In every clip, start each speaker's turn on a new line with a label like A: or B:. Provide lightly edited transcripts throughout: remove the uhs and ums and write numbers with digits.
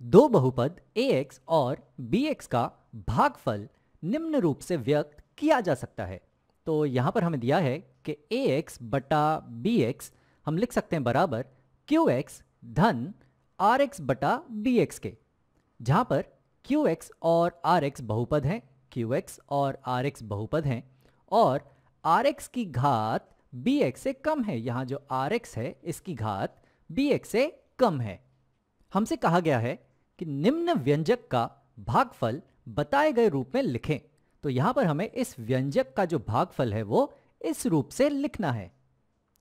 A: दो बहुपद ax और bx का भागफल निम्न रूप से व्यक्त किया जा सकता है। तो यहाँ पर हमें दिया है कि ax बटा bx हम लिख सकते हैं बराबर qx धन rx बटा bx के, जहाँ पर qx और rx बहुपद हैं, qx और rx बहुपद हैं और rx की घात bx से कम है। यहाँ जो rx है इसकी घात bx से कम है। हमसे कहा गया है कि निम्न व्यंजक का भागफल बताए गए रूप में लिखें। तो यहाँ पर हमें इस व्यंजक का जो भागफल है वो इस रूप से लिखना है।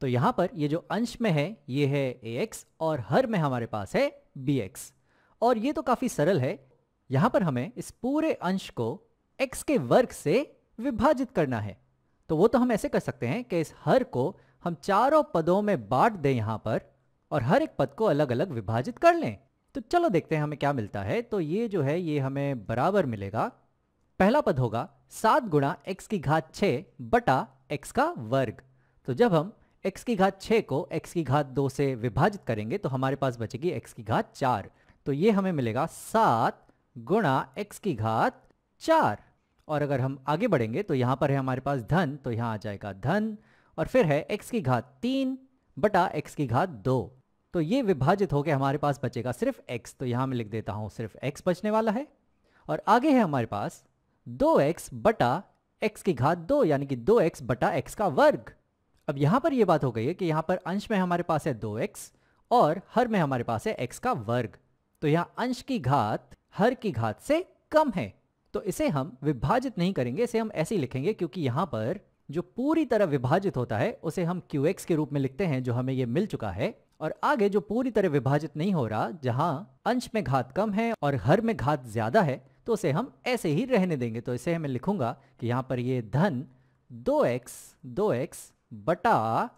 A: तो यहाँ पर ये जो अंश में है ये है ax और हर में हमारे पास है bx, और ये तो काफ़ी सरल है। यहाँ पर हमें इस पूरे अंश को x के वर्ग से विभाजित करना है। तो वो तो हम ऐसे कर सकते हैं कि इस हर को हम चारों पदों में बांट दें यहाँ पर और हर एक पद को अलग अलग विभाजित कर लें। तो चलो देखते हैं हमें क्या मिलता है। तो ये जो है ये हमें बराबर मिलेगा, पहला पद होगा 7 गुणा x की घात 6 बटा x का वर्ग। तो जब हम x की घात 6 को x की घात 2 से विभाजित करेंगे तो हमारे पास बचेगी x की घात 4। तो ये हमें मिलेगा 7 गुणा x की घात 4। और अगर हम आगे बढ़ेंगे तो यहाँ पर है हमारे पास धन, तो यहाँ आ जाएगा धन, और फिर है x की घात 3 बटा x की घात 2। तो ये विभाजित होकर हमारे पास बचेगा सिर्फ x, तो यहाँ मैं लिख देता हूँ सिर्फ x बचने वाला है। और आगे है हमारे पास 2x बटा x की घात 2 यानी कि 2x बटा x का वर्ग। अब यहाँ पर ये बात हो गई है कि यहाँ पर अंश में हमारे पास है 2x और हर में हमारे पास है x का वर्ग। तो यहाँ अंश की घात हर की घात से कम है, तो इसे हम विभाजित नहीं करेंगे, इसे हम ऐसे ही लिखेंगे क्योंकि यहाँ पर जो पूरी तरह विभाजित होता है उसे हम qx के रूप में लिखते हैं जो हमें ये मिल चुका है। और आगे जो पूरी तरह विभाजित नहीं हो रहा, जहाँ अंश में घात कम है और हर में घात ज्यादा है, तो उसे हम ऐसे ही रहने देंगे। तो इसे मैं लिखूंगा कि यहाँ पर ये धन 2x बटा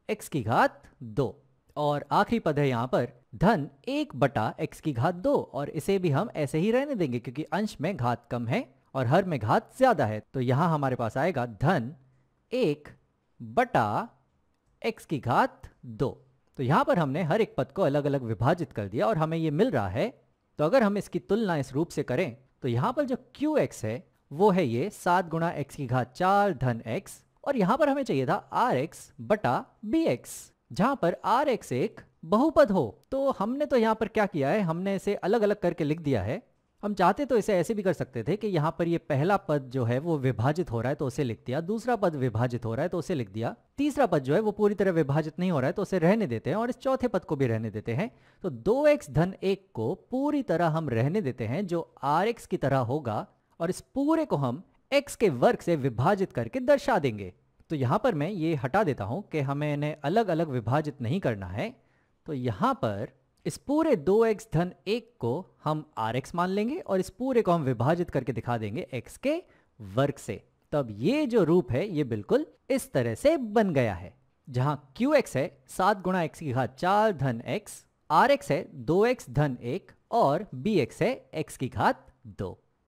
A: x की घात 2, और आखिरी पद है यहाँ पर धन 1 बटा x की घात 2, और इसे भी हम ऐसे ही रहने देंगे क्योंकि अंश में घात कम है और हर में घात ज्यादा है। तो यहाँ हमारे पास आएगा धन 1 बटा x की घात 2। तो यहाँ पर हमने हर एक पद को अलग अलग विभाजित कर दिया और हमें ये मिल रहा है। तो अगर हम इसकी तुलना इस रूप से करें तो यहाँ पर जो qx है वो है ये 7 गुणा x की घात 4 धन x, और यहाँ पर हमें चाहिए था rx बटा bx, जहाँ पर rx एक बहुपद हो। तो हमने तो यहाँ पर क्या किया है, हमने इसे अलग अलग करके लिख दिया है। हम चाहते तो इसे ऐसे भी कर सकते थे कि यहाँ पर ये पहला पद जो है वो विभाजित हो रहा है तो उसे लिख दिया, दूसरा पद विभाजित हो रहा है तो उसे लिख दिया, तीसरा पद जो है वो पूरी तरह विभाजित नहीं हो रहा है तो उसे रहने देते हैं और इस चौथे पद को भी रहने देते हैं। तो 2x धन 1 को पूरी तरह हम रहने देते हैं जो rx की तरह होगा, और इस पूरे को हम x के वर्ग से विभाजित करके दर्शा देंगे। तो यहाँ पर मैं ये हटा देता हूँ कि हमें इन्हें अलग अलग विभाजित नहीं करना है। तो यहाँ पर इस पूरे 2x धन 1 को हम rx मान लेंगे और इस पूरे को हम विभाजित करके दिखा देंगे x के वर्ग से। तब ये जो रूप है ये बिल्कुल इस तरह से बन गया है, जहां qx है 7 गुणा x की घात 4 धन x, rx है 2x धन 1 और bx है x की घात 2।